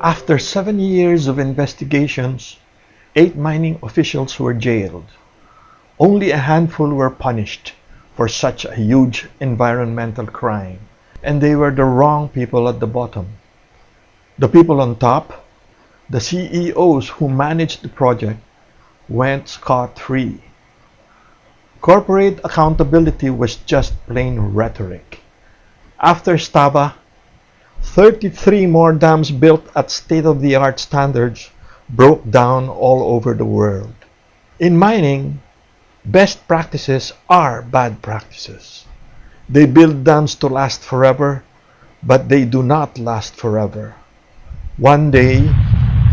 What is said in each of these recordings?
After 7 years of investigations, 8 mining officials were jailed. Only a handful were punished for such a huge environmental crime, and they were the wrong people at the bottom. The people on top, the CEOs who managed the project, went scot-free. Corporate accountability was just plain rhetoric. After Stava, 33 more dams built at state-of-the-art standards broke down all over the world. In mining, best practices are bad practices. They build dams to last forever, but they do not last forever. One day,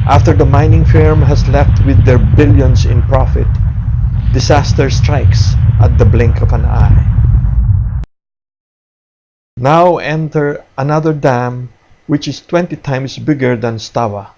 after the mining firm has left with their billions in profit, disaster strikes at the blink of an eye. Now enter another dam which is 20 times bigger than Stava.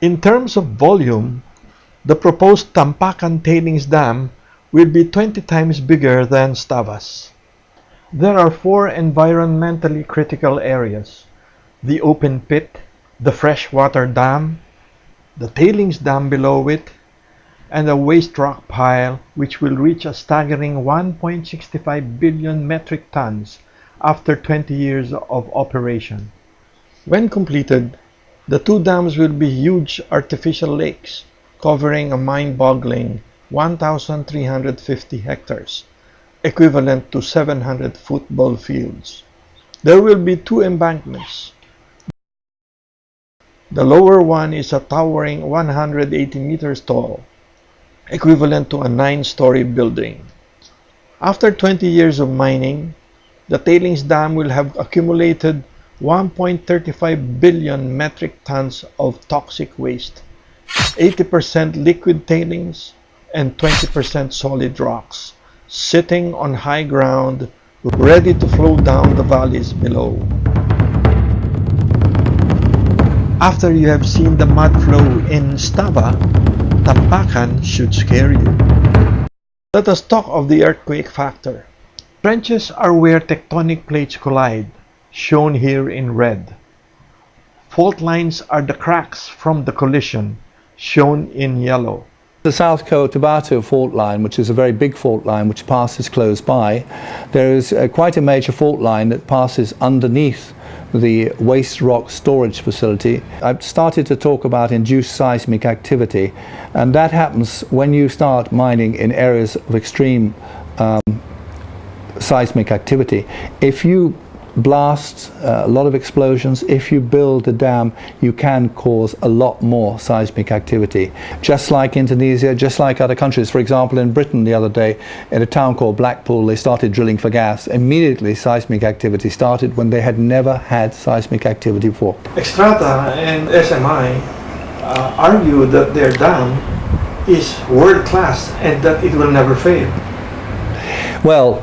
In terms of volume, the proposed Tampakan tailings dam will be 20 times bigger than Stava's. There are 4 environmentally critical areas: the open pit, the freshwater dam, the tailings dam below it, and a waste rock pile which will reach a staggering 1.65 billion metric tons after 20 years of operation. When completed, the 2 dams will be huge artificial lakes covering a mind-boggling 1,350 hectares, equivalent to 700 football fields. There will be 2 embankments. The lower one is a towering 180 meters tall, equivalent to a 9-story building. After 20 years of mining, the tailings dam will have accumulated 1.35 billion metric tons of toxic waste, 80% liquid tailings, and 20% solid rocks, sitting on high ground, ready to flow down the valleys below. After you have seen the mud flow in Stava, Tampakan should scare you. Let us talk of the earthquake factor. Trenches are where tectonic plates collide, shown here in red. Fault lines are the cracks from the collision, shown in yellow. The South Cotabato fault line, which is a very big fault line which passes close by, there is quite a major fault line that passes underneath the waste rock storage facility. I've started to talk about induced seismic activity, and that happens when you start mining in areas of extreme seismic activity. If you blast, a lot of explosions, if you build a dam, you can cause a lot more seismic activity. Just like Indonesia, just like other countries. For example, in Britain the other day, in a town called Blackpool, they started drilling for gas. Immediately seismic activity started when they had never had seismic activity before. Xstrata and SMI argue that their dam is world-class and that it will never fail. Well,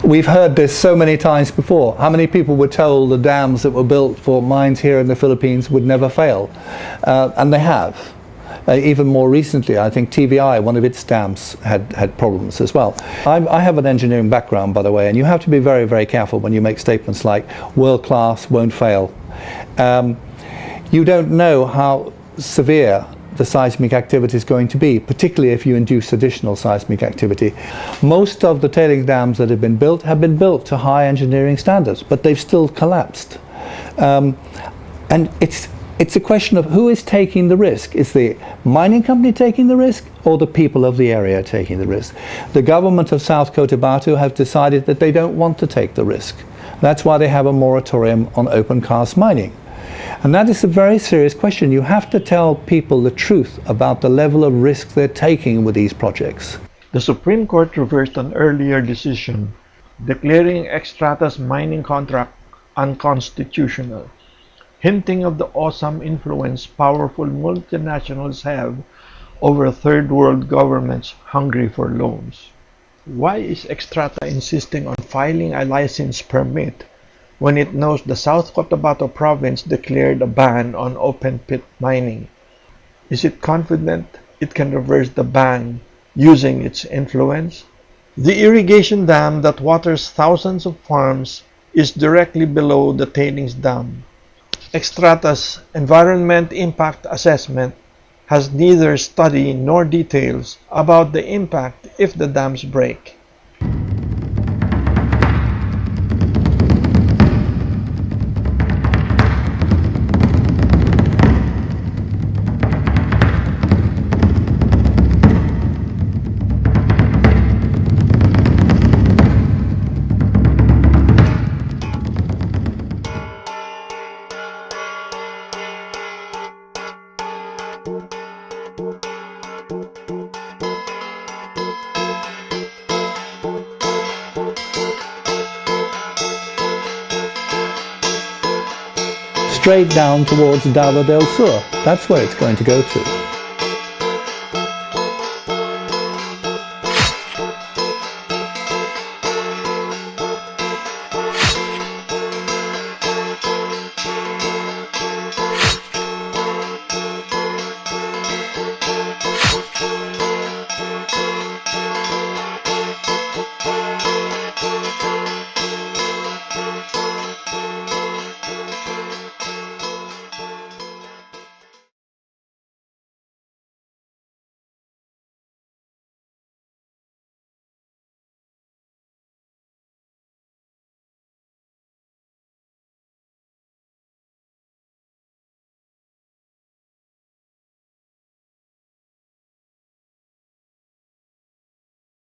we've heard this so many times before. How many people were told the dams that were built for mines here in the Philippines would never fail? And they have. Even more recently, I think TVI, one of its dams, had problems as well. I have an engineering background, by the way, and you have to be very, very careful when you make statements like world class, won't fail. You don't know how severe the seismic activity is going to be, particularly if you induce additional seismic activity. Most of the tailings dams that have been built to high engineering standards, but they've still collapsed. And it's a question of who is taking the risk. Is the mining company taking the risk, or the people of the area taking the risk? The government of South Cotabato have decided that they don't want to take the risk. That's why they have a moratorium on open cast mining. And that is a very serious question. You have to tell people the truth about the level of risk they're taking with these projects. The Supreme Court reversed an earlier decision declaring Xstrata's mining contract unconstitutional, hinting of the awesome influence powerful multinationals have over third world governments hungry for loans. Why is Extrata insisting on filing a license permit when it knows the South Cotabato province declared a ban on open pit mining? Is it confident it can reverse the ban using its influence? The irrigation dam that waters thousands of farms is directly below the tailings dam. Extrata's environment impact assessment has neither study nor details about the impact if the dams break. Straight down towards Dava del Sur. That's where it's going to go to.